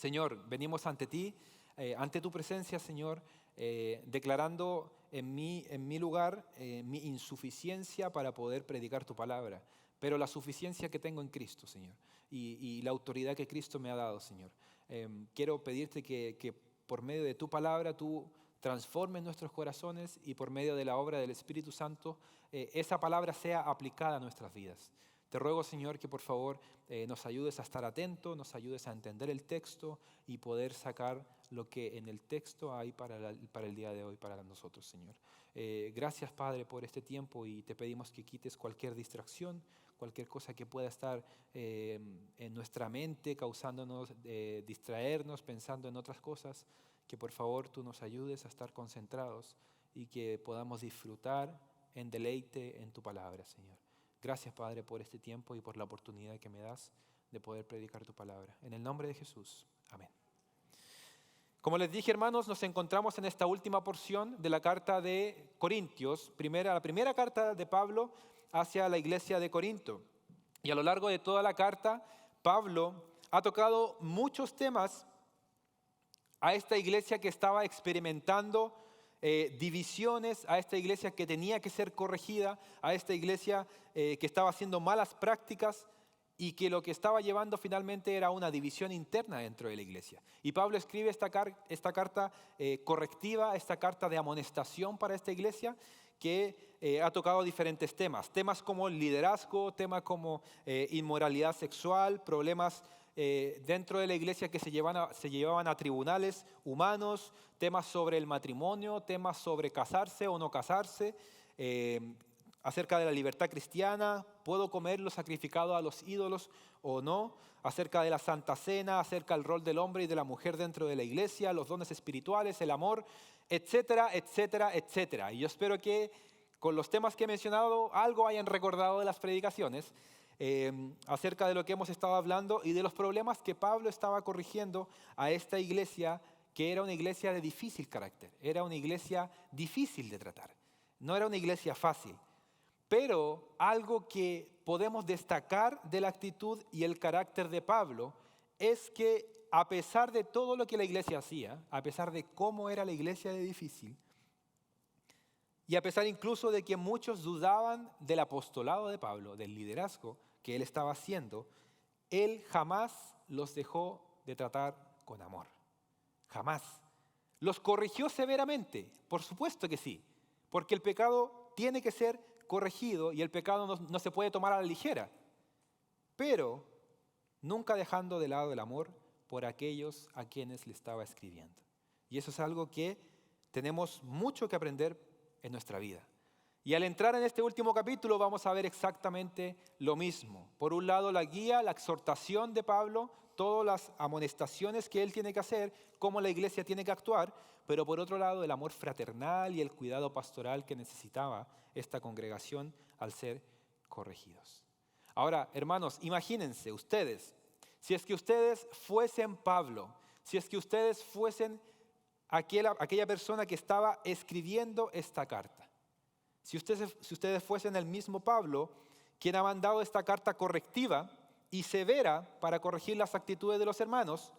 Señor, venimos ante ti, ante tu presencia, Señor, declarando en mi lugar mi insuficiencia para poder predicar tu palabra, pero la suficiencia que tengo en Cristo, Señor, y la autoridad que Cristo me ha dado, Señor. Quiero pedirte que por medio de tu palabra tú transformes nuestros corazones y por medio de la obra del Espíritu Santo esa palabra sea aplicada a nuestras vidas. Te ruego, Señor, que por favor nos ayudes a estar atentos, nos ayudes a entender el texto y poder sacar lo que en el texto hay para el día de hoy, para nosotros, Señor. Gracias, Padre, por este tiempo y te pedimos que quites cualquier distracción, cualquier cosa que pueda estar en nuestra mente, causándonos distraernos, pensando en otras cosas, que por favor tú nos ayudes a estar concentrados y que podamos disfrutar en deleite en tu palabra, Señor. Gracias, Padre, por este tiempo y por la oportunidad que me das de poder predicar tu palabra. En el nombre de Jesús. Amén. Como les dije, hermanos, nos encontramos en esta última porción de la carta de Corintios, la primera carta de Pablo hacia la iglesia de Corinto. Y a lo largo de toda la carta, Pablo ha tocado muchos temas a esta iglesia que estaba experimentando divisiones, a esta iglesia que tenía que ser corregida, a esta iglesia que estaba haciendo malas prácticas y que lo que estaba llevando finalmente era una división interna dentro de la iglesia. Y Pablo escribe esta carta correctiva, esta carta de amonestación para esta iglesia que ha tocado diferentes temas como liderazgo, temas como inmoralidad sexual, problemas dentro de la iglesia que se llevaban a tribunales humanos, temas sobre el matrimonio, temas sobre casarse o no casarse, acerca de la libertad cristiana, ¿puedo comer lo sacrificado a los ídolos o no? Acerca de la Santa Cena, acerca del rol del hombre y de la mujer dentro de la iglesia, los dones espirituales, el amor, etcétera, etcétera, etcétera. Y yo espero que con los temas que he mencionado algo hayan recordado de las predicaciones acerca de lo que hemos estado hablando y de los problemas que Pablo estaba corrigiendo a esta iglesia, que era una iglesia de difícil carácter, era una iglesia difícil de tratar, no era una iglesia fácil. Pero algo que podemos destacar de la actitud y el carácter de Pablo es que a pesar de todo lo que la iglesia hacía, a pesar de cómo era la iglesia de difícil, y a pesar incluso de que muchos dudaban del apostolado de Pablo, del liderazgo que él estaba haciendo, él jamás los dejó de tratar con amor. Jamás. ¿Los corrigió severamente? Por supuesto que sí, porque el pecado tiene que ser corregido y el pecado no se puede tomar a la ligera, pero nunca dejando de lado el amor por aquellos a quienes le estaba escribiendo. Y eso es algo que tenemos mucho que aprender en nuestra vida. Y al entrar en este último capítulo vamos a ver exactamente lo mismo. Por un lado la guía, la exhortación de Pablo, todas las amonestaciones que él tiene que hacer, cómo la iglesia tiene que actuar, pero por otro lado el amor fraternal y el cuidado pastoral que necesitaba esta congregación al ser corregidos. Ahora, hermanos, imagínense ustedes, si es que ustedes fuesen Pablo, si es que ustedes fuesen aquella persona que estaba escribiendo esta carta. Si ustedes fuesen el mismo Pablo, quien ha mandado esta carta correctiva y severa para corregir las actitudes de los hermanos,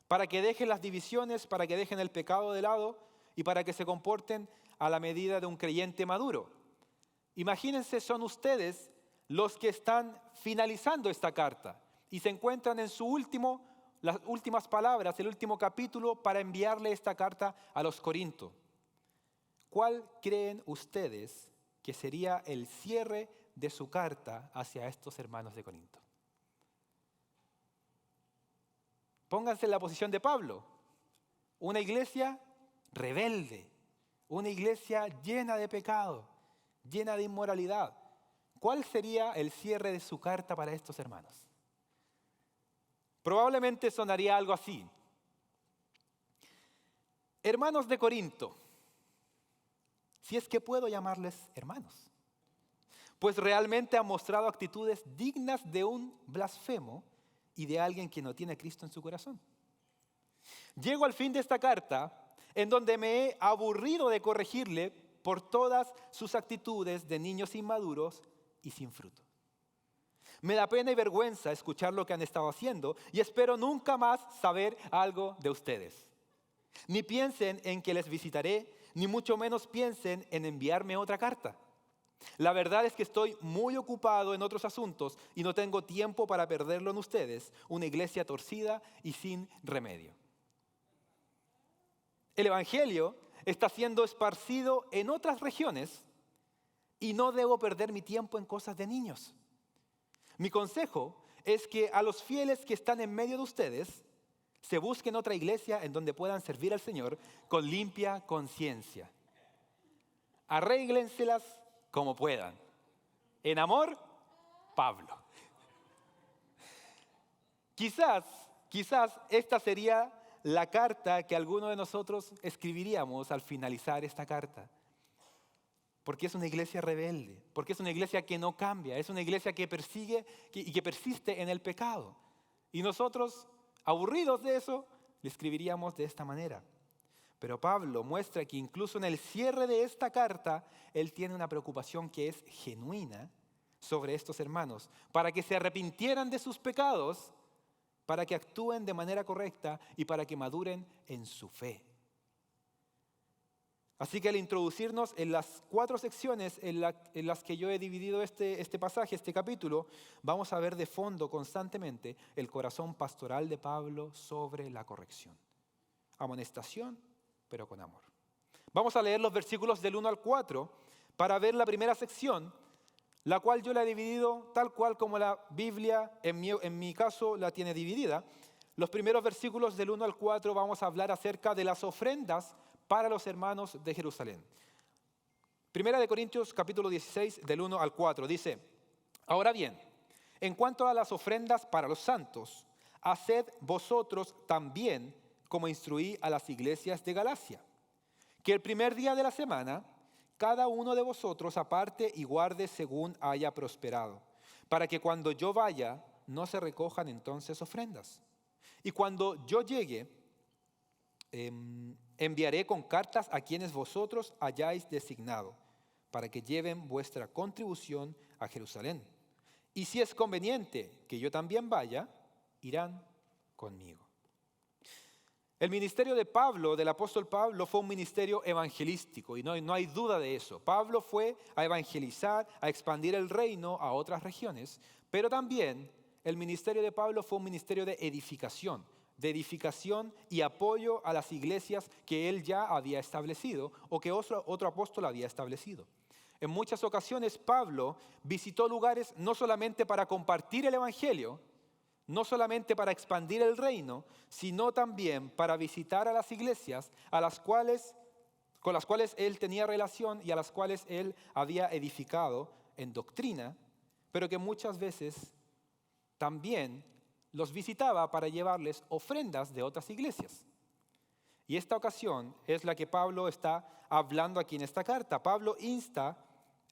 para que dejen las divisiones, para que dejen el pecado de lado y para que se comporten a la medida de un creyente maduro. Imagínense, son ustedes los que están finalizando esta carta y se encuentran en las últimas palabras, el último capítulo para enviarle esta carta a los Corintios. ¿Cuál creen ustedes que sería el cierre de su carta hacia estos hermanos de Corinto? Pónganse en la posición de Pablo, una iglesia rebelde, una iglesia llena de pecado, llena de inmoralidad. ¿Cuál sería el cierre de su carta para estos hermanos? Probablemente sonaría algo así. Hermanos de Corinto, si es que puedo llamarles hermanos, pues realmente han mostrado actitudes dignas de un blasfemo y de alguien que no tiene a Cristo en su corazón. Llego al fin de esta carta en donde me he aburrido de corregirle por todas sus actitudes de niños inmaduros y sin fruto. Me da pena y vergüenza escuchar lo que han estado haciendo y espero nunca más saber algo de ustedes. Ni piensen en que les visitaré, ni mucho menos piensen en enviarme otra carta. La verdad es que estoy muy ocupado en otros asuntos y no tengo tiempo para perderlo en ustedes, una iglesia torcida y sin remedio. El Evangelio está siendo esparcido en otras regiones y no debo perder mi tiempo en cosas de niños. Mi consejo es que a los fieles que están en medio de ustedes se busquen otra iglesia en donde puedan servir al Señor con limpia conciencia. Arréglenselas como puedan. En amor, Pablo. Quizás esta sería la carta que alguno de nosotros escribiríamos al finalizar esta carta. Porque es una iglesia rebelde, porque es una iglesia que no cambia, es una iglesia que persigue y que persiste en el pecado. Y nosotros, aburridos de eso, le escribiríamos de esta manera. Pero Pablo muestra que incluso en el cierre de esta carta, él tiene una preocupación que es genuina sobre estos hermanos, para que se arrepintieran de sus pecados, para que actúen de manera correcta y para que maduren en su fe. Así que al introducirnos en las 4 secciones en las que yo he dividido este pasaje, este capítulo, vamos a ver de fondo constantemente el corazón pastoral de Pablo sobre la corrección. Amonestación, pero con amor. Vamos a leer los versículos del 1 al 4 para ver la primera sección, la cual yo la he dividido tal cual como la Biblia, en mi caso, la tiene dividida. Los primeros versículos del 1 al 4 vamos a hablar acerca de las ofrendas para los hermanos de Jerusalén. Primera de Corintios capítulo 16 del 1 al 4 dice: ahora bien, en cuanto a las ofrendas para los santos, haced vosotros también como instruí a las iglesias de Galacia, que el primer día de la semana cada uno de vosotros aparte y guarde según haya prosperado, para que cuando yo vaya no se recojan entonces ofrendas. Y cuando yo llegue, enviaré con cartas a quienes vosotros hayáis designado, para que lleven vuestra contribución a Jerusalén. Y si es conveniente que yo también vaya, irán conmigo. El ministerio de Pablo, del apóstol Pablo, fue un ministerio evangelístico y no hay duda de eso. Pablo fue a evangelizar, a expandir el reino a otras regiones, pero también el ministerio de Pablo fue un ministerio de edificación y apoyo a las iglesias que él ya había establecido o que otro apóstol había establecido. En muchas ocasiones Pablo visitó lugares no solamente para compartir el evangelio, no solamente para expandir el reino, sino también para visitar a las iglesias con las cuales él tenía relación y a las cuales él había edificado en doctrina, pero que muchas veces también los visitaba para llevarles ofrendas de otras iglesias. Y esta ocasión es la que Pablo está hablando aquí en esta carta. Pablo insta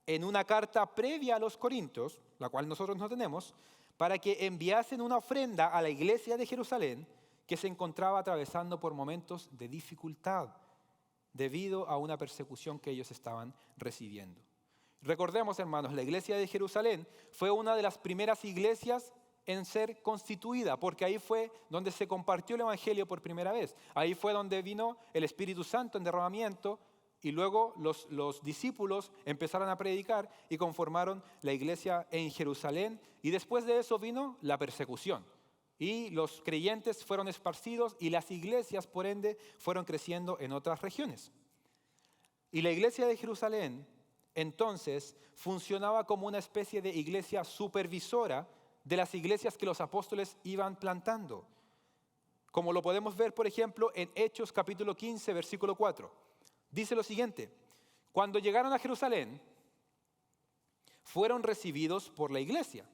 en una carta previa a los Corintios, la cual nosotros no tenemos, para que enviasen una ofrenda a la iglesia de Jerusalén que se encontraba atravesando por momentos de dificultad debido a una persecución que ellos estaban recibiendo. Recordemos, hermanos, la iglesia de Jerusalén fue una de las primeras iglesias en ser constituida, porque ahí fue donde se compartió el evangelio por primera vez. Ahí fue donde vino el Espíritu Santo en derramamiento y luego los discípulos empezaron a predicar y conformaron la iglesia en Jerusalén. Y después de eso vino la persecución. Y los creyentes fueron esparcidos y las iglesias, por ende, fueron creciendo en otras regiones. Y la iglesia de Jerusalén, entonces, funcionaba como una especie de iglesia supervisora de las iglesias que los apóstoles iban plantando. Como lo podemos ver, por ejemplo, en Hechos capítulo 15, versículo 4. Dice lo siguiente: cuando llegaron a Jerusalén, fueron recibidos por la iglesia,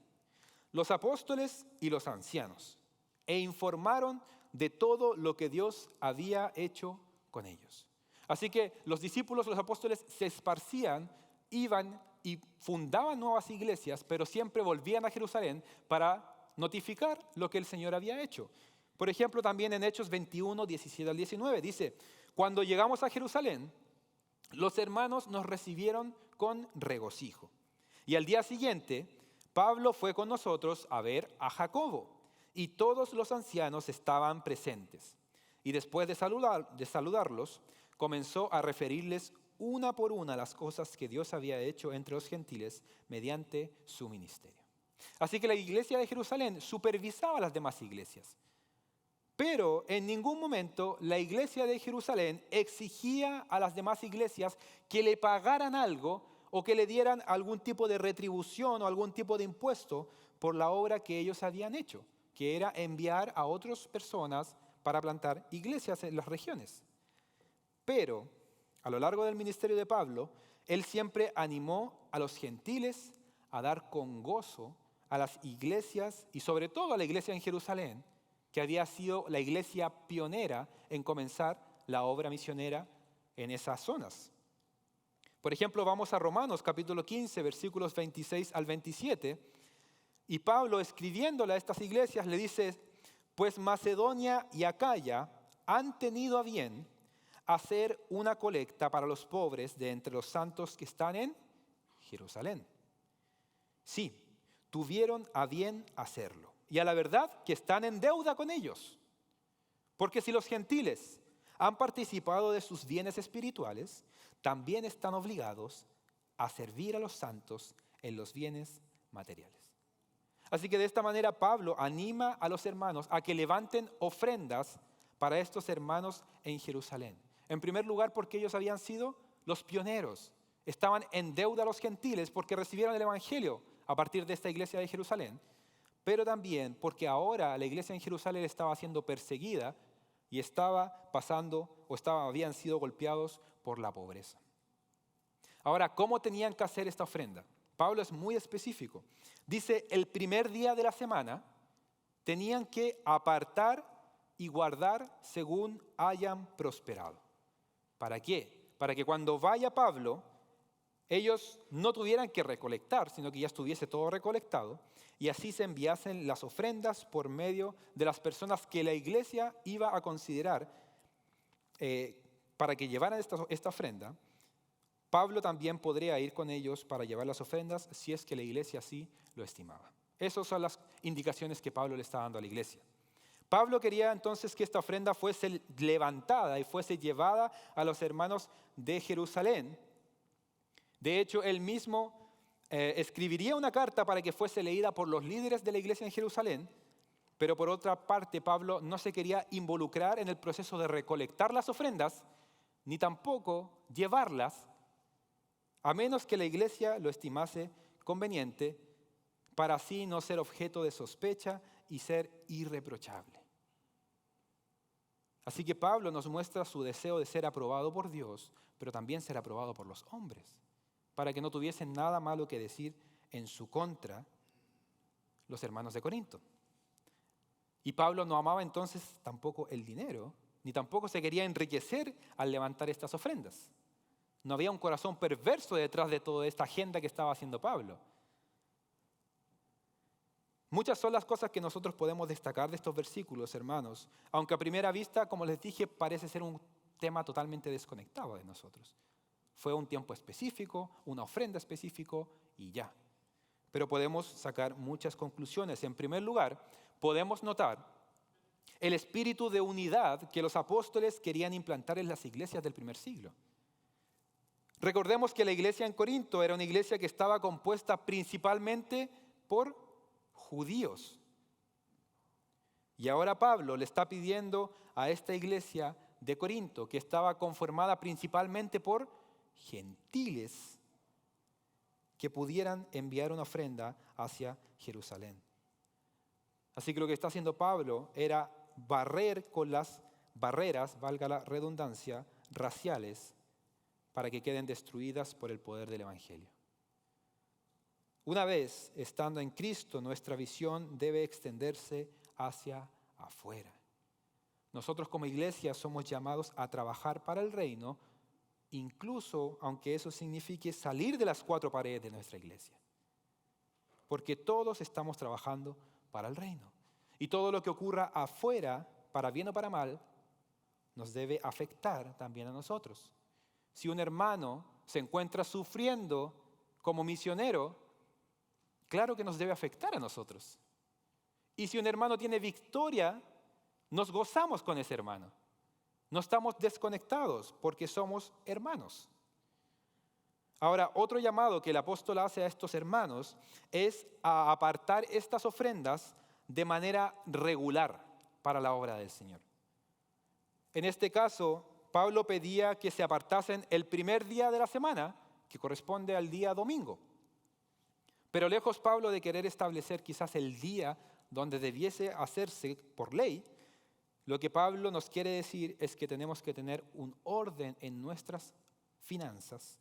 los apóstoles y los ancianos, e informaron de todo lo que Dios había hecho con ellos. Así que los discípulos, los apóstoles, se esparcían, iban y fundaban nuevas iglesias, pero siempre volvían a Jerusalén para notificar lo que el Señor había hecho. Por ejemplo, también en Hechos 21, 17 al 19, dice: cuando llegamos a Jerusalén, los hermanos nos recibieron con regocijo. Y al día siguiente Pablo fue con nosotros a ver a Jacobo, y todos los ancianos estaban presentes. Y después de saludarlos, comenzó a referirles una por una las cosas que Dios había hecho entre los gentiles mediante su ministerio. Así que la iglesia de Jerusalén supervisaba a las demás iglesias. Pero en ningún momento la iglesia de Jerusalén exigía a las demás iglesias que le pagaran algo o que le dieran algún tipo de retribución o algún tipo de impuesto por la obra que ellos habían hecho, que era enviar a otras personas para plantar iglesias en las regiones. Pero a lo largo del ministerio de Pablo, él siempre animó a los gentiles a dar con gozo a las iglesias y sobre todo a la iglesia en Jerusalén, que había sido la iglesia pionera en comenzar la obra misionera en esas zonas. Por ejemplo, vamos a Romanos capítulo 15, versículos 26 al 27, y Pablo, escribiéndole a estas iglesias, le dice: pues Macedonia y Acaya han tenido a bien hacer una colecta para los pobres de entre los santos que están en Jerusalén. Sí, tuvieron a bien hacerlo. Y a la verdad que están en deuda con ellos. Porque si los gentiles han participado de sus bienes espirituales, también están obligados a servir a los santos en los bienes materiales. Así que de esta manera Pablo anima a los hermanos a que levanten ofrendas para estos hermanos en Jerusalén. En primer lugar, porque ellos habían sido los pioneros. Estaban en deuda a los gentiles porque recibieron el evangelio a partir de esta iglesia de Jerusalén. Pero también porque ahora la iglesia en Jerusalén estaba siendo perseguida y habían sido golpeados por la pobreza. Ahora, ¿cómo tenían que hacer esta ofrenda? Pablo es muy específico. Dice, el primer día de la semana tenían que apartar y guardar según hayan prosperado. ¿Para qué? Para que cuando vaya Pablo, ellos no tuvieran que recolectar, sino que ya estuviese todo recolectado, y así se enviasen las ofrendas por medio de las personas que la iglesia iba a considerar para que llevaran esta ofrenda. Pablo también podría ir con ellos para llevar las ofrendas si es que la iglesia así lo estimaba. Esas son las indicaciones que Pablo le está dando a la iglesia. Pablo quería entonces que esta ofrenda fuese levantada y fuese llevada a los hermanos de Jerusalén. De hecho, él mismo escribiría una carta para que fuese leída por los líderes de la iglesia en Jerusalén, pero por otra parte Pablo no se quería involucrar en el proceso de recolectar las ofrendas, ni tampoco llevarlas, a menos que la iglesia lo estimase conveniente, para así no ser objeto de sospecha y ser irreprochable. Así que Pablo nos muestra su deseo de ser aprobado por Dios, pero también ser aprobado por los hombres, para que no tuviesen nada malo que decir en su contra los hermanos de Corinto. Y Pablo no amaba entonces tampoco el dinero, ni tampoco se quería enriquecer al levantar estas ofrendas. No había un corazón perverso detrás de toda esta agenda que estaba haciendo Pablo. Muchas son las cosas que nosotros podemos destacar de estos versículos, hermanos, aunque a primera vista, como les dije, parece ser un tema totalmente desconectado de nosotros. Fue un tiempo específico, una ofrenda específica y ya. Pero podemos sacar muchas conclusiones. En primer lugar, podemos notar el espíritu de unidad que los apóstoles querían implantar en las iglesias del primer siglo. Recordemos que la iglesia en Corinto era una iglesia que estaba compuesta principalmente por judíos. Y ahora Pablo le está pidiendo a esta iglesia de Corinto, que estaba conformada principalmente por gentiles, que pudieran enviar una ofrenda hacia Jerusalén. Así que lo que está haciendo Pablo era barrer con las barreras, valga la redundancia, raciales, para que queden destruidas por el poder del Evangelio. Una vez estando en Cristo, nuestra visión debe extenderse hacia afuera. Nosotros como iglesia somos llamados a trabajar para el reino, incluso aunque eso signifique salir de las cuatro paredes de nuestra iglesia. Porque todos estamos trabajando para el reino. Y todo lo que ocurra afuera, para bien o para mal, nos debe afectar también a nosotros. Si un hermano se encuentra sufriendo como misionero, claro que nos debe afectar a nosotros. Y si un hermano tiene victoria, nos gozamos con ese hermano. No estamos desconectados porque somos hermanos. Ahora, otro llamado que el apóstol hace a estos hermanos es a apartar estas ofrendas de manera regular para la obra del Señor. En este caso, Pablo pedía que se apartasen el primer día de la semana, que corresponde al día domingo. Pero lejos Pablo de querer establecer quizás el día donde debiese hacerse por ley, lo que Pablo nos quiere decir es que tenemos que tener un orden en nuestras finanzas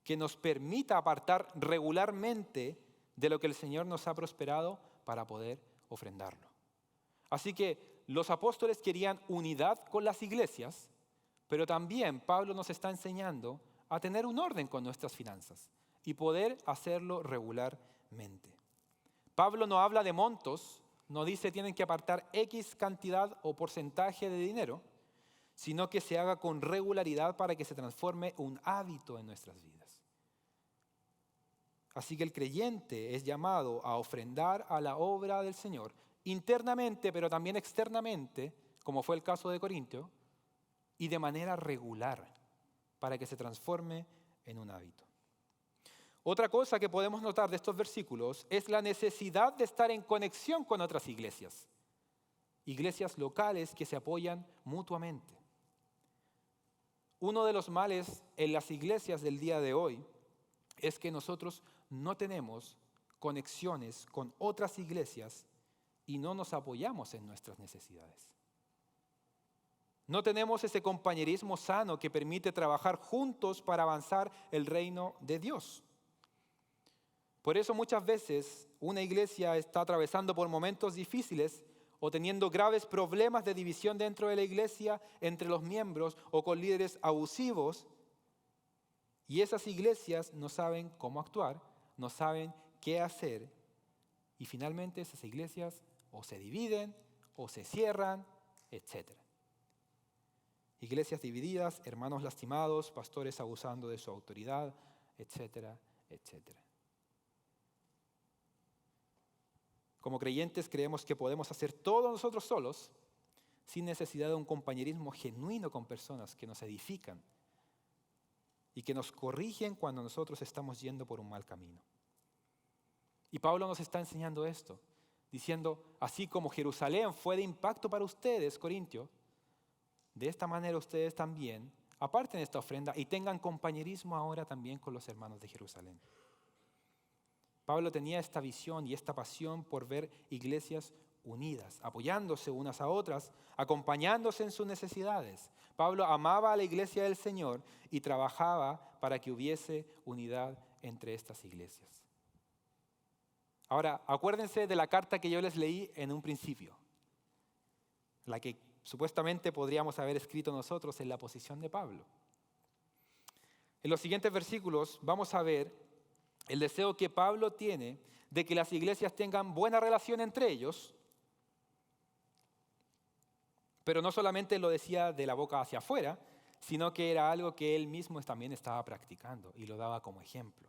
que nos permita apartar regularmente de lo que el Señor nos ha prosperado para poder ofrendarlo. Así que los apóstoles querían unidad con las iglesias, pero también Pablo nos está enseñando a tener un orden con nuestras finanzas y poder hacerlo regularmente. Pablo no habla de montos, no dice tienen que apartar X cantidad o porcentaje de dinero, sino que se haga con regularidad para que se transforme un hábito en nuestras vidas. Así que el creyente es llamado a ofrendar a la obra del Señor internamente, pero también externamente, como fue el caso de Corintio, y de manera regular, para que se transforme en un hábito. Otra cosa que podemos notar de estos versículos es la necesidad de estar en conexión con otras iglesias locales que se apoyan mutuamente. Uno de los males en las iglesias del día de hoy es que nosotros no tenemos conexiones con otras iglesias y no nos apoyamos en nuestras necesidades. No tenemos ese compañerismo sano que permite trabajar juntos para avanzar el reino de Dios. Por eso muchas veces una iglesia está atravesando por momentos difíciles o teniendo graves problemas de división dentro de la iglesia entre los miembros o con líderes abusivos. Y esas iglesias no saben cómo actuar, no saben qué hacer. Y finalmente esas iglesias o se dividen o se cierran, etc. Iglesias divididas, hermanos lastimados, pastores abusando de su autoridad, etcétera, etcétera. Como creyentes creemos que podemos hacer todo nosotros solos sin necesidad de un compañerismo genuino con personas que nos edifican y que nos corrigen cuando nosotros estamos yendo por un mal camino. Y Pablo nos está enseñando esto, diciendo, así como Jerusalén fue de impacto para ustedes, Corintios, de esta manera ustedes también aparten esta ofrenda y tengan compañerismo ahora también con los hermanos de Jerusalén. Pablo tenía esta visión y esta pasión por ver iglesias unidas, apoyándose unas a otras, acompañándose en sus necesidades. Pablo amaba a la iglesia del Señor y trabajaba para que hubiese unidad entre estas iglesias. Ahora, acuérdense de la carta que yo les leí en un principio, la que supuestamente podríamos haber escrito nosotros en la posición de Pablo. En los siguientes versículos vamos a ver el deseo que Pablo tiene de que las iglesias tengan buena relación entre ellos, pero no solamente lo decía de la boca hacia afuera, sino que era algo que él mismo también estaba practicando y lo daba como ejemplo.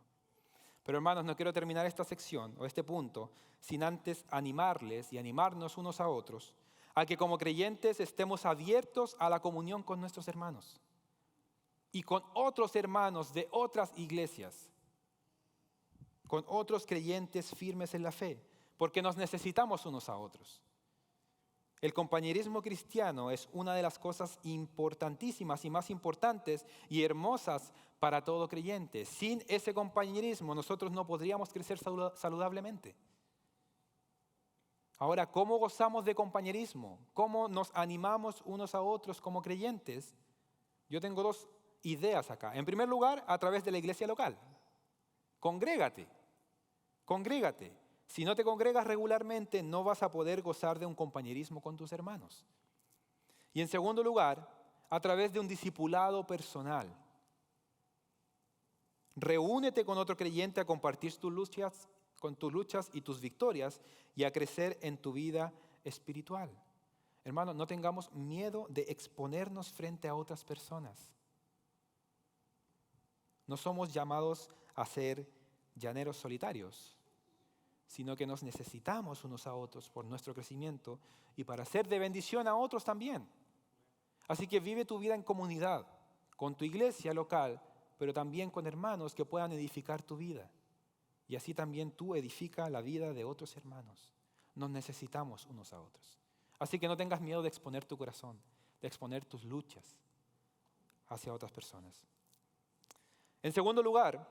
Pero hermanos, no quiero terminar esta sección o este punto sin antes animarles y animarnos unos a otros a que como creyentes estemos abiertos a la comunión con nuestros hermanos y con otros hermanos de otras iglesias, con otros creyentes firmes en la fe, porque nos necesitamos unos a otros. El compañerismo cristiano es una de las cosas importantísimas y más importantes y hermosas para todo creyente. Sin ese compañerismo nosotros no podríamos crecer saludablemente. Ahora, ¿cómo gozamos de compañerismo? ¿Cómo nos animamos unos a otros como creyentes? Yo tengo dos ideas acá. En primer lugar, a través de la iglesia local. Congrégate. Si no te congregas regularmente, no vas a poder gozar de un compañerismo con tus hermanos. Y en segundo lugar, a través de un discipulado personal. Reúnete con otro creyente a compartir tus luchas y tus victorias y a crecer en tu vida espiritual. Hermanos, no tengamos miedo de exponernos frente a otras personas. No somos llamados a ser llaneros solitarios. sino que nos necesitamos unos a otros por nuestro crecimiento y para ser de bendición a otros también. Así que vive tu vida en comunidad, con tu iglesia local, pero también con hermanos que puedan edificar tu vida. Y así también tú edifica la vida de otros hermanos. Nos necesitamos unos a otros. Así que no tengas miedo de exponer tu corazón, de exponer tus luchas hacia otras personas. En segundo lugar,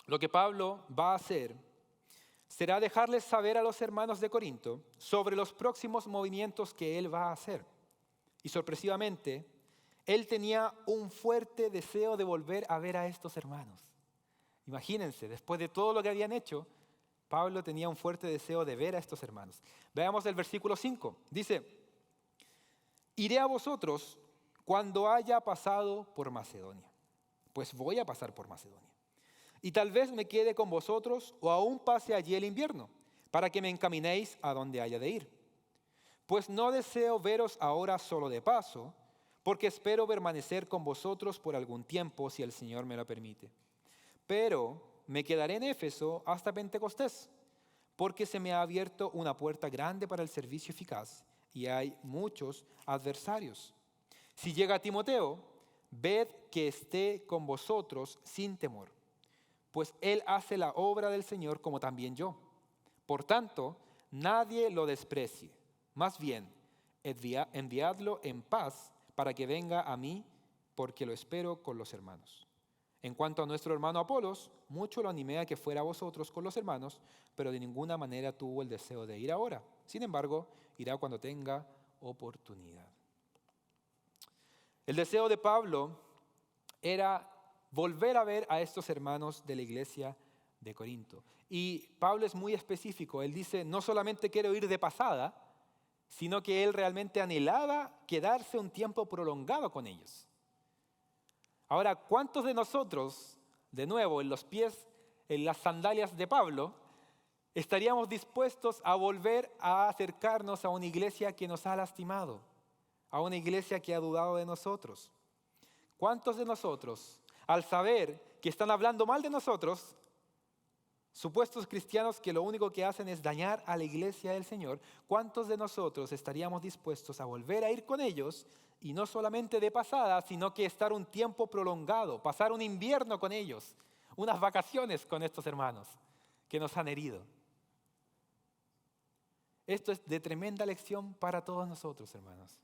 lo que Pablo va a hacer será dejarles saber a los hermanos de Corinto sobre los próximos movimientos que él va a hacer. Y sorpresivamente, él tenía un fuerte deseo de volver a ver a estos hermanos. Imagínense, después de todo lo que habían hecho, Pablo tenía un fuerte deseo de ver a estos hermanos. Veamos el versículo 5. Dice, iré a vosotros cuando haya pasado por Macedonia. Pues voy a pasar por Macedonia. Y tal vez me quede con vosotros o aún pase allí el invierno, para que me encaminéis a donde haya de ir. Pues no deseo veros ahora solo de paso, porque espero permanecer con vosotros por algún tiempo, si el Señor me lo permite. Pero me quedaré en Éfeso hasta Pentecostés, porque se me ha abierto una puerta grande para el servicio eficaz y hay muchos adversarios. Si llega Timoteo, ved que esté con vosotros sin temor, pues él hace la obra del Señor como también yo. Por tanto, nadie lo desprecie. Más bien, enviadlo en paz para que venga a mí, porque lo espero con los hermanos. En cuanto a nuestro hermano Apolos, mucho lo animé a que fuera a vosotros con los hermanos, pero de ninguna manera tuvo el deseo de ir ahora. Sin embargo, irá cuando tenga oportunidad. El deseo de Pablo era volver a ver a estos hermanos de la iglesia de Corinto. Y Pablo es muy específico. Él dice, no solamente quiero ir de pasada, sino que él realmente anhelaba quedarse un tiempo prolongado con ellos. Ahora, ¿cuántos de nosotros, de nuevo, en los pies, en las sandalias de Pablo, estaríamos dispuestos a volver a acercarnos a una iglesia que nos ha lastimado, a una iglesia que ha dudado de nosotros? ¿Cuántos de nosotros, al saber que están hablando mal de nosotros, supuestos cristianos que lo único que hacen es dañar a la iglesia del Señor, cuántos de nosotros estaríamos dispuestos a volver a ir con ellos y no solamente de pasada, sino que estar un tiempo prolongado, pasar un invierno con ellos, unas vacaciones con estos hermanos que nos han herido? Esto es de tremenda lección para todos nosotros, hermanos.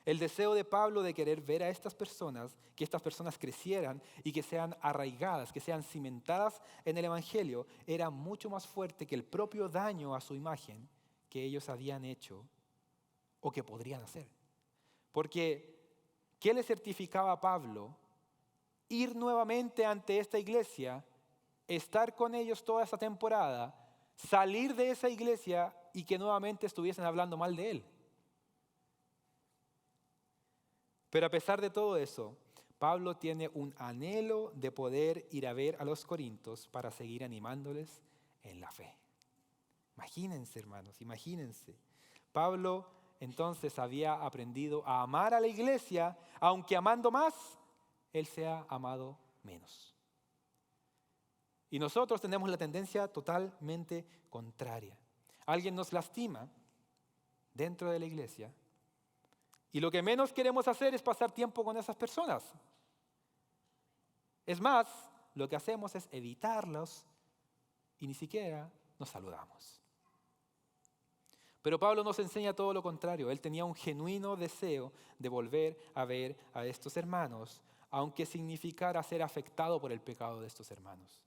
El deseo de Pablo de querer ver a estas personas, que estas personas crecieran y que sean arraigadas, que sean cimentadas en el Evangelio, era mucho más fuerte que el propio daño a su imagen que ellos habían hecho o que podrían hacer. Porque, ¿qué le certificaba a Pablo? Ir nuevamente ante esta iglesia, estar con ellos toda esa temporada, salir de esa iglesia y que nuevamente estuviesen hablando mal de él. Pero a pesar de todo eso, Pablo tiene un anhelo de poder ir a ver a los corintios para seguir animándoles en la fe. Imagínense, hermanos, imagínense. Pablo entonces había aprendido a amar a la iglesia, aunque amando más, él se ha amado menos. Y nosotros tenemos la tendencia totalmente contraria. Alguien nos lastima dentro de la iglesia y lo que menos queremos hacer es pasar tiempo con esas personas. Es más, lo que hacemos es evitarlos y ni siquiera nos saludamos. Pero Pablo nos enseña todo lo contrario. Él tenía un genuino deseo de volver a ver a estos hermanos, aunque significara ser afectado por el pecado de estos hermanos.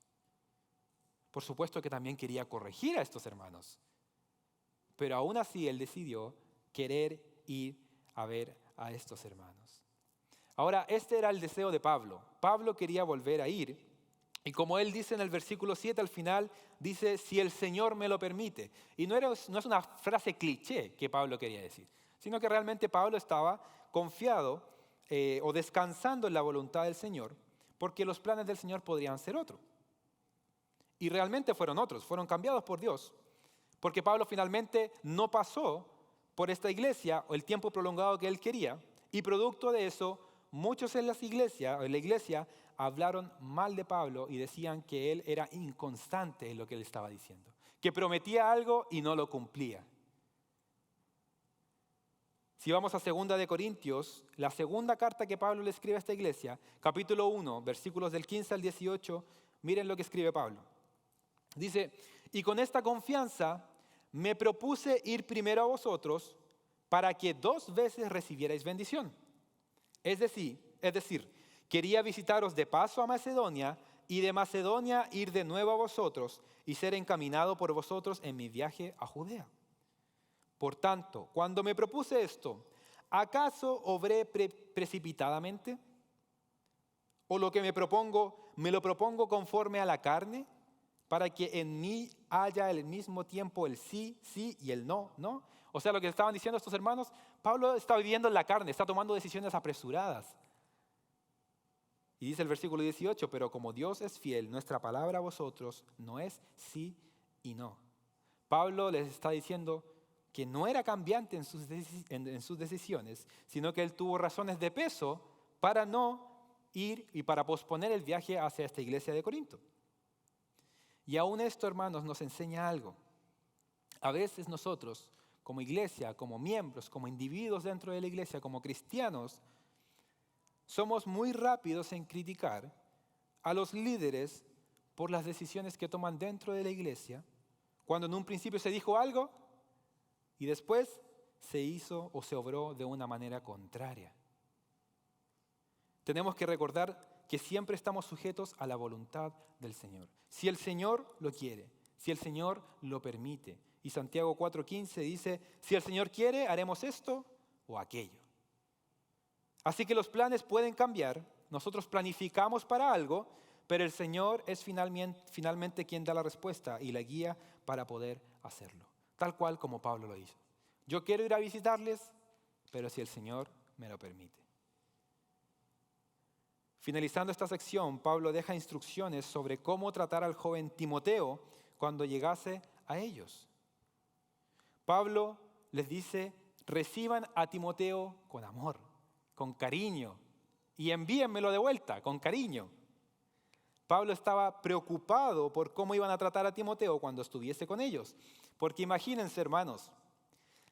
Por supuesto que también quería corregir a estos hermanos, pero aún así él decidió querer ir a ver a estos hermanos. Ahora, este era el deseo de Pablo. Pablo quería volver a ir. Y como él dice en el versículo 7 al final, dice, si el Señor me lo permite. Y no es una frase cliché que Pablo quería decir, sino que realmente Pablo estaba confiado o descansando en la voluntad del Señor, porque los planes del Señor podrían ser otros. Y realmente fueron otros, fueron cambiados por Dios, porque Pablo finalmente no pasó por esta iglesia o el tiempo prolongado que él quería, y producto de eso, muchos en la iglesia hablaron mal de Pablo y decían que él era inconstante en lo que él estaba diciendo, que prometía algo y no lo cumplía. Si vamos a 2 de Corintios, la segunda carta que Pablo le escribe a esta iglesia, capítulo 1, versículos del 15 al 18, miren lo que escribe Pablo. Dice, y con esta confianza me propuse ir primero a vosotros para que 2 veces recibierais bendición. Es decir, quería visitaros de paso a Macedonia y de Macedonia ir de nuevo a vosotros y ser encaminado por vosotros en mi viaje a Judea. Por tanto, cuando me propuse esto, ¿acaso obré precipitadamente? ¿O lo que me lo propongo conforme a la carne, para que en mí haya al mismo tiempo el sí, sí y el no, no? O sea, lo que estaban diciendo estos hermanos, Pablo está viviendo en la carne, está tomando decisiones apresuradas. Y dice el versículo 18, pero como Dios es fiel, nuestra palabra a vosotros no es sí y no. Pablo les está diciendo que no era cambiante en sus decisiones, sino que él tuvo razones de peso para no ir y para posponer el viaje hacia esta iglesia de Corinto. Y aún esto, hermanos, nos enseña algo. A veces nosotros, como iglesia, como miembros, como individuos dentro de la iglesia, como cristianos, somos muy rápidos en criticar a los líderes por las decisiones que toman dentro de la iglesia, cuando en un principio se dijo algo y después se hizo o se obró de una manera contraria. Tenemos que recordar que siempre estamos sujetos a la voluntad del Señor. Si el Señor lo quiere, si el Señor lo permite. Y Santiago 4:15 dice, si el Señor quiere, haremos esto o aquello. Así que los planes pueden cambiar, nosotros planificamos para algo, pero el Señor es finalmente quien da la respuesta y la guía para poder hacerlo. Tal cual como Pablo lo hizo. Yo quiero ir a visitarles, pero si el Señor me lo permite. Finalizando esta sección, Pablo deja instrucciones sobre cómo tratar al joven Timoteo cuando llegase a ellos. Pablo les dice, reciban a Timoteo con amor, con cariño, y envíenmelo de vuelta, con cariño. Pablo estaba preocupado por cómo iban a tratar a Timoteo cuando estuviese con ellos. Porque imagínense, hermanos,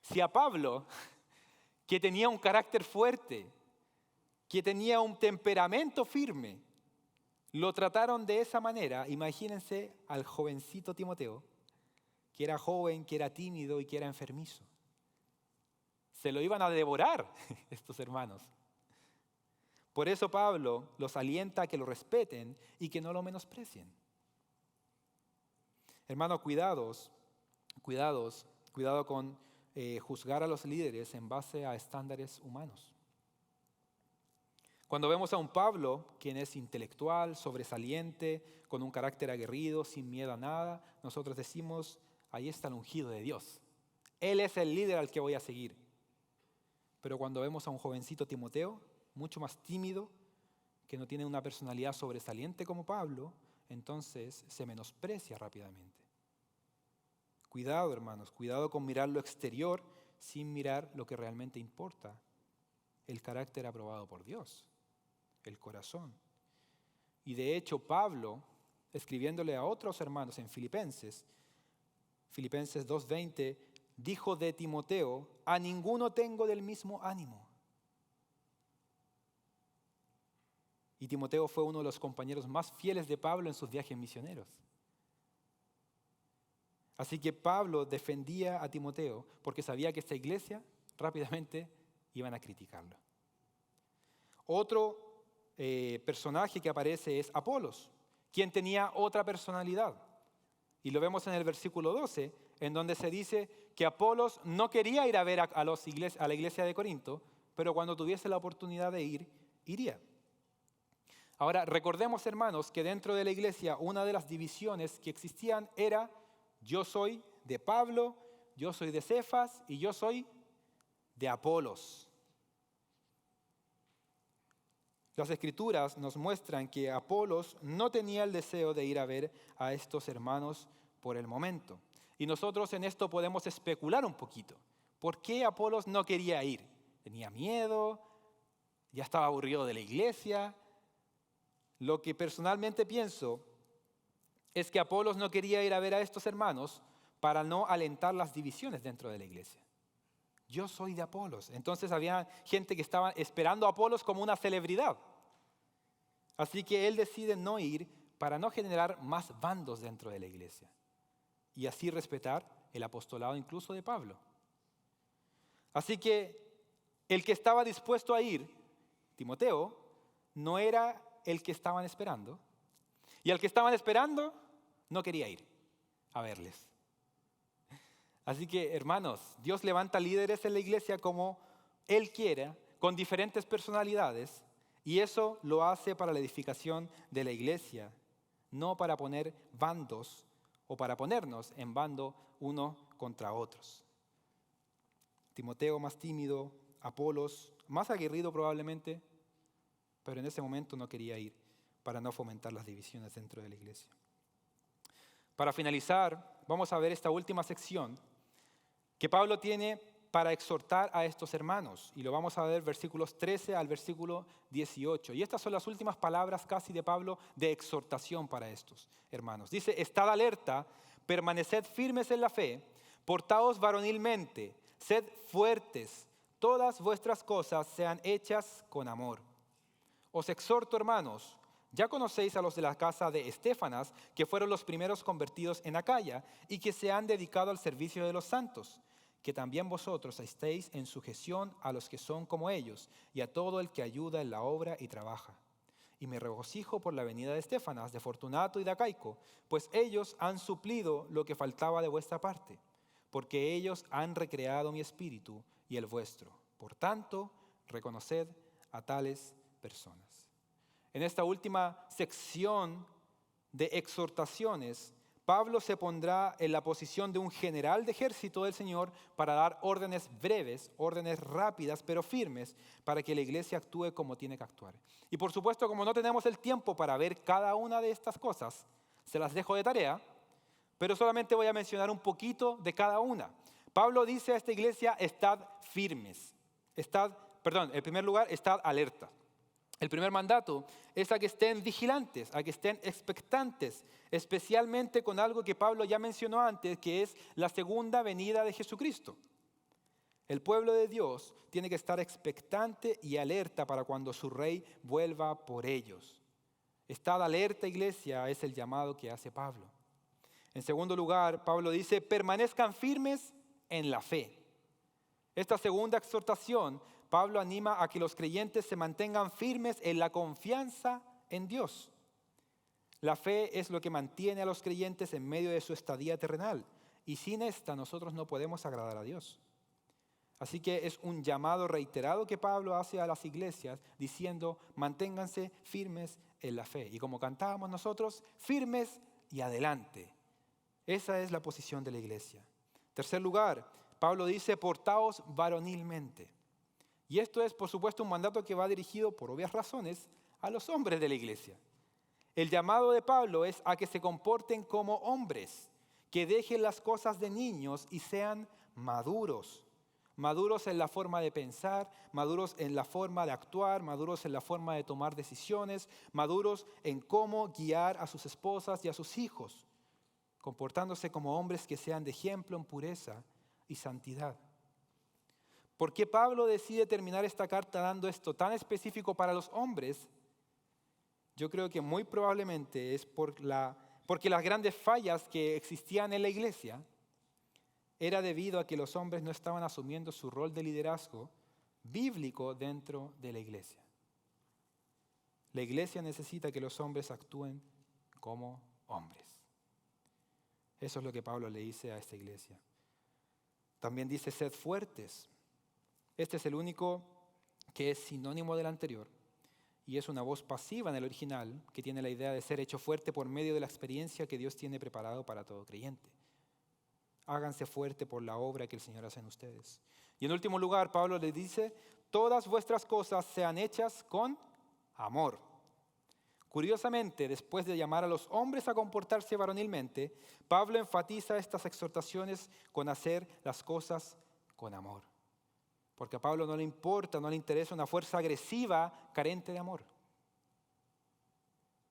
si a Pablo, que tenía un carácter fuerte, que tenía un temperamento firme, lo trataron de esa manera, imagínense al jovencito Timoteo, que era joven, que era tímido y que era enfermizo. Se lo iban a devorar estos hermanos. Por eso Pablo los alienta a que lo respeten y que no lo menosprecien. Hermanos, cuidado con juzgar a los líderes en base a estándares humanos. Cuando vemos a un Pablo, quien es intelectual, sobresaliente, con un carácter aguerrido, sin miedo a nada, nosotros decimos, ahí está el ungido de Dios. Él es el líder al que voy a seguir. Pero cuando vemos a un jovencito Timoteo, mucho más tímido, que no tiene una personalidad sobresaliente como Pablo, entonces se menosprecia rápidamente. Cuidado, hermanos, cuidado con mirar lo exterior sin mirar lo que realmente importa, el carácter aprobado por Dios, el corazón. Y de hecho Pablo, escribiéndole a otros hermanos en Filipenses 2:20, dijo de Timoteo, a ninguno tengo del mismo ánimo. Y Timoteo fue uno de los compañeros más fieles de Pablo en sus viajes misioneros. Así que Pablo defendía a Timoteo porque sabía que esta iglesia rápidamente iban a criticarlo. Otro personaje que aparece es Apolos, quien tenía otra personalidad. Y lo vemos en el versículo 12, en donde se dice que Apolos no quería ir a ver a la iglesia de Corinto, pero cuando tuviese la oportunidad de ir, iría. Ahora, recordemos, hermanos, que dentro de la iglesia una de las divisiones que existían era yo soy de Pablo, yo soy de Cefas y yo soy de Apolos. Las Escrituras nos muestran que Apolos no tenía el deseo de ir a ver a estos hermanos por el momento. Y nosotros en esto podemos especular un poquito. ¿Por qué Apolos no quería ir? ¿Tenía miedo? ¿Ya estaba aburrido de la iglesia? Lo que personalmente pienso es que Apolos no quería ir a ver a estos hermanos para no alentar las divisiones dentro de la iglesia. Yo soy de Apolos. Entonces había gente que estaba esperando a Apolos como una celebridad. Así que él decide no ir para no generar más bandos dentro de la iglesia y así respetar el apostolado incluso de Pablo. Así que el que estaba dispuesto a ir, Timoteo, no era el que estaban esperando, y el que estaban esperando no quería ir a verles. Así que, hermanos, Dios levanta líderes en la iglesia como Él quiera, con diferentes personalidades, y eso lo hace para la edificación de la iglesia, no para poner bandos o para ponernos en bando uno contra otros. Timoteo más tímido, Apolos más aguerrido probablemente, pero en ese momento no quería ir para no fomentar las divisiones dentro de la iglesia. Para finalizar, vamos a ver esta última sección que Pablo tiene para exhortar a estos hermanos. Y lo vamos a ver versículos 13 al versículo 18. Y estas son las últimas palabras casi de Pablo de exhortación para estos hermanos. Dice, estad alerta, permaneced firmes en la fe, portaos varonilmente, sed fuertes, todas vuestras cosas sean hechas con amor. Os exhorto, hermanos, ya conocéis a los de la casa de Estéfanas, que fueron los primeros convertidos en Acaya y que se han dedicado al servicio de los santos, que también vosotros estéis en sujeción a los que son como ellos y a todo el que ayuda en la obra y trabaja. Y me regocijo por la venida de Estéfanas, de Fortunato y de Acaico, pues ellos han suplido lo que faltaba de vuestra parte, porque ellos han recreado mi espíritu y el vuestro. Por tanto, reconoced a tales personas. En esta última sección de exhortaciones, Pablo se pondrá en la posición de un general de ejército del Señor para dar órdenes breves, órdenes rápidas, pero firmes, para que la iglesia actúe como tiene que actuar. Y por supuesto, como no tenemos el tiempo para ver cada una de estas cosas, se las dejo de tarea, pero solamente voy a mencionar un poquito de cada una. Pablo dice a esta iglesia, estad firmes. En primer lugar, estad alerta. El primer mandato es a que estén vigilantes, a que estén expectantes, especialmente con algo que Pablo ya mencionó antes, que es la segunda venida de Jesucristo. El pueblo de Dios tiene que estar expectante y alerta para cuando su rey vuelva por ellos. Estad alerta, iglesia, es el llamado que hace Pablo. En segundo lugar, Pablo dice, permanezcan firmes en la fe. Esta segunda exhortación, Pablo anima a que los creyentes se mantengan firmes en la confianza en Dios. La fe es lo que mantiene a los creyentes en medio de su estadía terrenal. Y sin esta nosotros no podemos agradar a Dios. Así que es un llamado reiterado que Pablo hace a las iglesias diciendo, manténganse firmes en la fe. Y como cantábamos nosotros, firmes y adelante. Esa es la posición de la iglesia. Tercer lugar, Pablo dice, portaos varonilmente. Y esto es, por supuesto, un mandato que va dirigido, por obvias razones, a los hombres de la iglesia. El llamado de Pablo es a que se comporten como hombres, que dejen las cosas de niños y sean maduros. Maduros en la forma de pensar, maduros en la forma de actuar, maduros en la forma de tomar decisiones, maduros en cómo guiar a sus esposas y a sus hijos, comportándose como hombres que sean de ejemplo en pureza y santidad. ¿Por qué Pablo decide terminar esta carta dando esto tan específico para los hombres? Yo creo que muy probablemente es porque las grandes fallas que existían en la iglesia era debido a que los hombres no estaban asumiendo su rol de liderazgo bíblico dentro de la iglesia. La iglesia necesita que los hombres actúen como hombres. Eso es lo que Pablo le dice a esta iglesia. También dice, sed fuertes. Este es el único que es sinónimo del anterior y es una voz pasiva en el original que tiene la idea de ser hecho fuerte por medio de la experiencia que Dios tiene preparado para todo creyente. Háganse fuerte por la obra que el Señor hace en ustedes. Y en último lugar, Pablo les dice, todas vuestras cosas sean hechas con amor. Curiosamente, después de llamar a los hombres a comportarse varonilmente, Pablo enfatiza estas exhortaciones con hacer las cosas con amor. Porque a Pablo no le importa, no le interesa una fuerza agresiva carente de amor.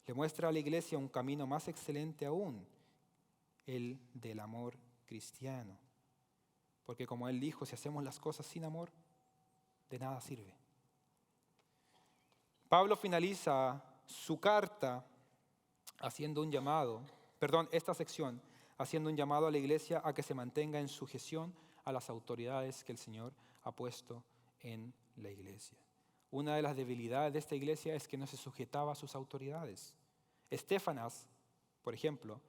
Le muestra a la iglesia un camino más excelente aún, el del amor cristiano. Porque como él dijo, si hacemos las cosas sin amor, de nada sirve. Pablo finaliza su carta esta sección, haciendo un llamado a la iglesia a que se mantenga en sujeción a las autoridades que el Señor ha puesto en la iglesia. Una de las debilidades de esta iglesia es que no se sujetaba a sus autoridades. Estéfanas, por ejemplo,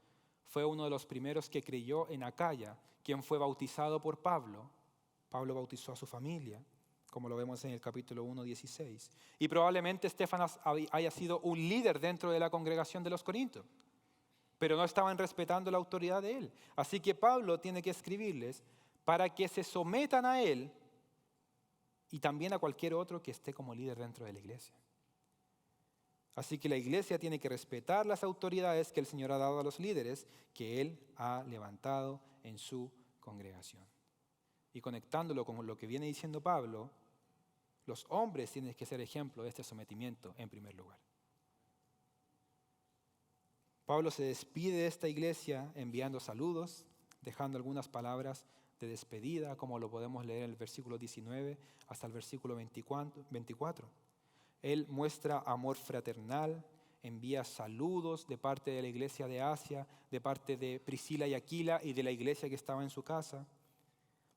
fue uno de los primeros que creyó en Acaya, quien fue bautizado por Pablo. Pablo bautizó a su familia, como lo vemos en el capítulo 1:16. Y probablemente Estéfanas haya sido un líder dentro de la congregación de los Corintios, pero no estaban respetando la autoridad de él. Así que Pablo tiene que escribirles para que se sometan a él y también a cualquier otro que esté como líder dentro de la iglesia. Así que la iglesia tiene que respetar las autoridades que el Señor ha dado a los líderes que Él ha levantado en su congregación. Y conectándolo con lo que viene diciendo Pablo, los hombres tienen que ser ejemplo de este sometimiento en primer lugar. Pablo se despide de esta iglesia enviando saludos, dejando algunas palabras de despedida, como lo podemos leer en el versículo 19 hasta el versículo 24. Él muestra amor fraternal, envía saludos de parte de la iglesia de Asia, de parte de Priscila y Aquila y de la iglesia que estaba en su casa.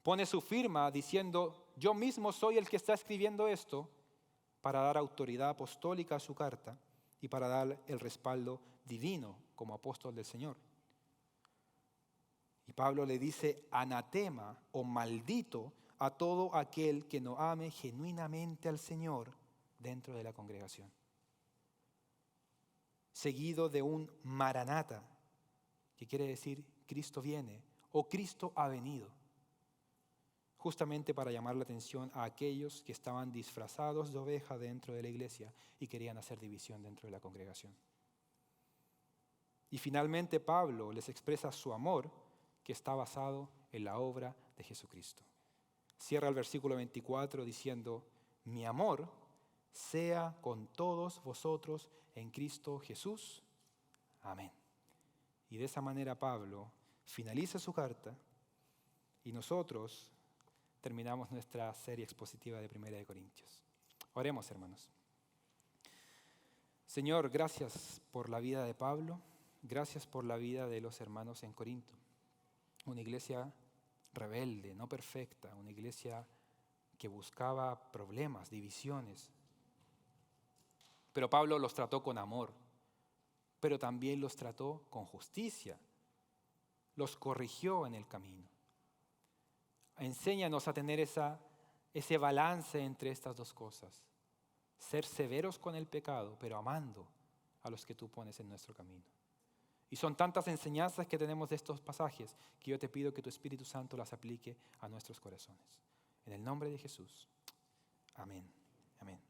Pone su firma diciendo, yo mismo soy el que está escribiendo esto, para dar autoridad apostólica a su carta y para dar el respaldo divino como apóstol del Señor. Y Pablo le dice anatema o maldito a todo aquel que no ame genuinamente al Señor dentro de la congregación. Seguido de un maranata, que quiere decir Cristo viene o Cristo ha venido. Justamente para llamar la atención a aquellos que estaban disfrazados de oveja dentro de la iglesia y querían hacer división dentro de la congregación. Y finalmente Pablo les expresa su amor que está basado en la obra de Jesucristo. Cierra el versículo 24 diciendo, mi amor sea con todos vosotros en Cristo Jesús. Amén. Y de esa manera Pablo finaliza su carta y nosotros terminamos nuestra serie expositiva de 1 Corintios. Oremos, hermanos. Señor, gracias por la vida de Pablo, gracias por la vida de los hermanos en Corinto. Una iglesia rebelde, no perfecta, una iglesia que buscaba problemas, divisiones. Pero Pablo los trató con amor, pero también los trató con justicia, los corrigió en el camino. Enséñanos a tener ese balance entre estas dos cosas. Ser severos con el pecado, pero amando a los que tú pones en nuestro camino. Y son tantas enseñanzas que tenemos de estos pasajes que yo te pido que tu Espíritu Santo las aplique a nuestros corazones. En el nombre de Jesús. Amén. Amén.